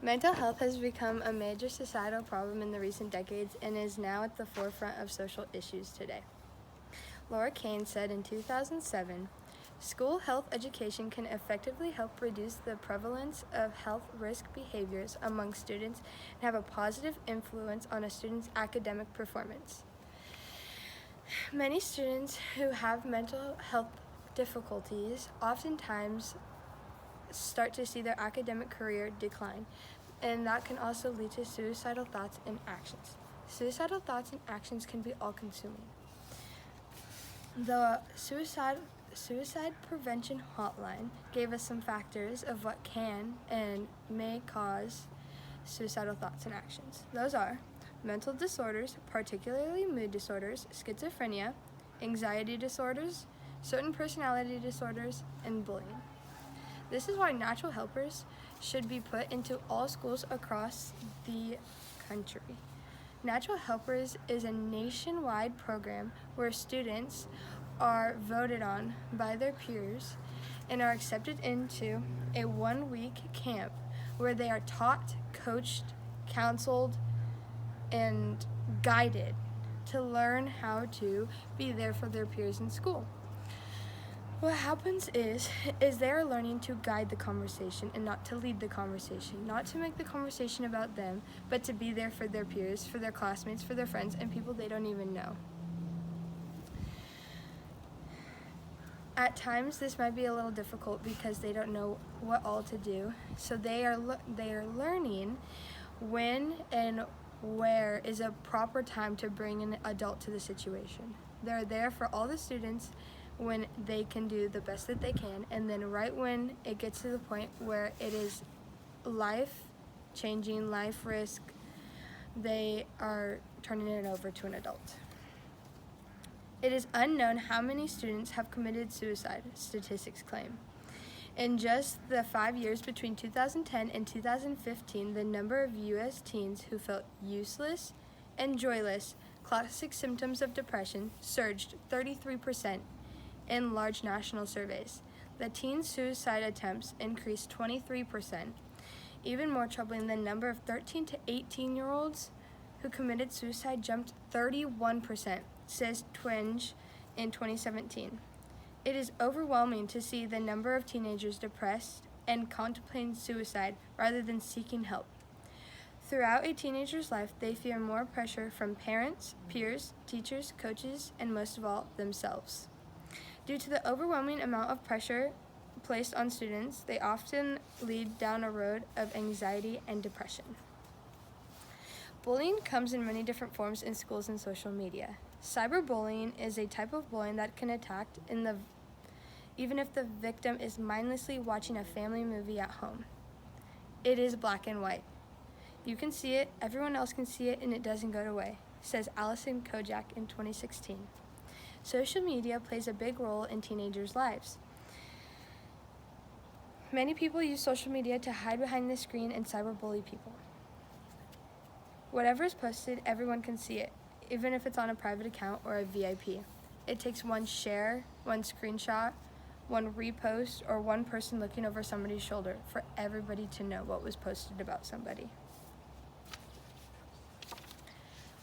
Mental health has become a major societal problem in the recent decades and is now at the forefront of social issues today. Laura Kane said in 2007, "School health education can effectively help reduce the prevalence of health risk behaviors among students and have a positive influence on a student's academic performance." Many students who have mental health difficulties oftentimes start to see their academic career decline, and that can also lead to suicidal thoughts and actions. Suicidal thoughts and actions can be all-consuming. The Suicide Prevention Hotline gave us some factors of what can and may cause suicidal thoughts and actions. Those are mental disorders, particularly mood disorders, schizophrenia, anxiety disorders, certain personality disorders, and bullying. This is why natural helpers should be put into all schools across the country. Natural Helpers is a nationwide program where students are voted on by their peers and are accepted into a 1-week camp where they are taught, coached, counseled, and guided to learn how to be there for their peers in school. What happens is they are learning to guide the conversation and not to lead the conversation, not to make the conversation about them, but to be there for their peers, for their classmates, for their friends, and people they don't even know. At times, this might be a little difficult because they don't know what all to do, so they are learning when and where is a proper time to bring an adult to the situation. They're there for all the students when they can do the best that they can, and then right when it gets to the point where it is life-changing, life risk, they are turning it over to an adult. It is unknown how many students have committed suicide, statistics claim. In just the 5 years between 2010 and 2015, the number of U.S. teens who felt useless and joyless, classic symptoms of depression, surged 33% in large national surveys. The teen suicide attempts increased 23%. Even more troubling, the number of 13 to 18-year-olds who committed suicide jumped 31%, says Twenge in 2017. It is overwhelming to see the number of teenagers depressed and contemplating suicide rather than seeking help. Throughout a teenager's life, they feel more pressure from parents, peers, teachers, coaches, and most of all, themselves. Due to the overwhelming amount of pressure placed on students, they often lead down a road of anxiety and depression. Bullying comes in many different forms in schools and social media. Cyberbullying is a type of bullying that can attack even if the victim is mindlessly watching a family movie at home. It is black and white. You can see it, everyone else can see it, and it doesn't go away, says Allison Kojak in 2016. Social media plays a big role in teenagers' lives. Many people use social media to hide behind the screen and cyberbully people. Whatever is posted, everyone can see it, even if it's on a private account or a VIP. It takes one share, one screenshot, one repost, or one person looking over somebody's shoulder for everybody to know what was posted about somebody.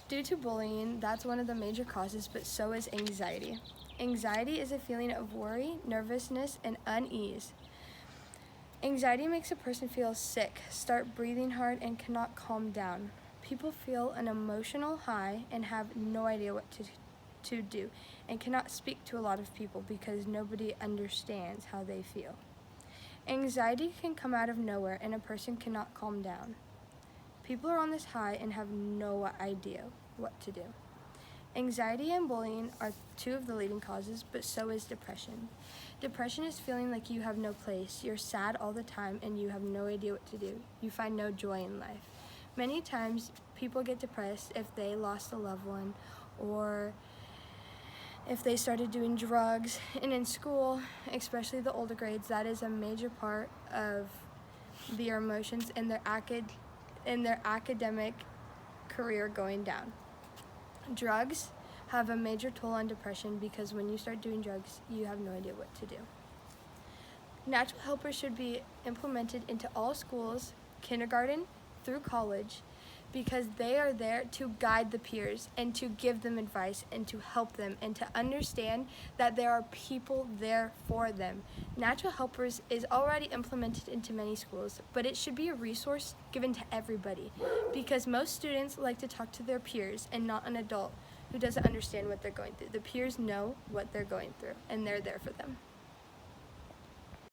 Due to bullying, that's one of the major causes, but so is anxiety. Anxiety is a feeling of worry, nervousness, and unease. Anxiety makes a person feel sick, start breathing hard, and cannot calm down. People feel an emotional high and have no idea what to do, and cannot speak to a lot of people because nobody understands how they feel. Anxiety can come out of nowhere, and a person cannot calm down. People are on this high and have no idea what to do. Anxiety and bullying are two of the leading causes, but so is depression. Depression is feeling like you have no place. You're sad all the time and you have no idea what to do. You find no joy in life. Many times people get depressed if they lost a loved one or if they started doing drugs. And in school, especially the older grades, that is a major part of their emotions and their academic career going down. Drugs have a major toll on depression because when you start doing drugs, you have no idea what to do. Natural helpers should be implemented into all schools kindergarten through college, because they are there to guide the peers and to give them advice and to help them and to understand that there are people there for them. Natural Helpers is already implemented into many schools, but it should be a resource given to everybody, because most students like to talk to their peers and not an adult who doesn't understand what they're going through. The peers know what they're going through, and they're there for them.